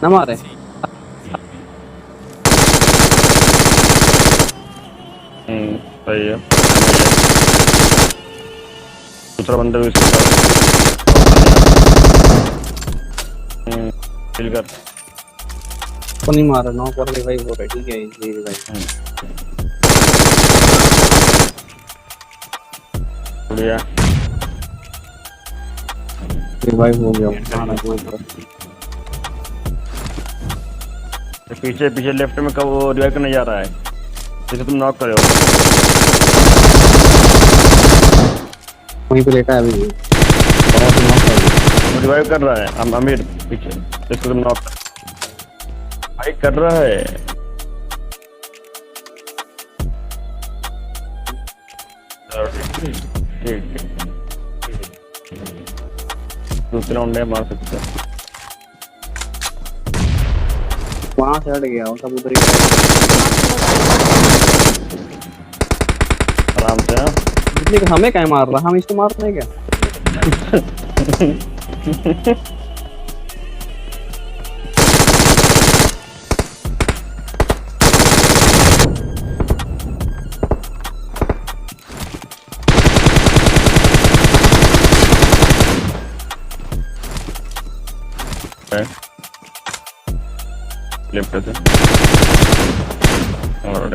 ना मारे सही है। दूसरा बंदा भी इसके साथ किल कर। को नहीं मारा, नॉक कर रिवाइव हो रहा है। ठीक है ये रिवाइव बढ़िया। रिवाइव हो गया। मारा कोई पीछे पीछे लेफ्ट में कब वो रिवाइव करने जा रहा है, जैसे तुम नॉक करे हो। वहीं पे लेटा है अभी। वो रिवाइव कर रहा है अमीर पीछे, जिसको तुम नॉक भाई कर रहा है। ठीक दूसरा राउंड मार सकते हैं। वहां से हट गया, सब उधर ही आराम से। हाँ लेकिन हमें क्या मार रहा, हम इसको मार रहे हैं क्या? लेफ्ट से और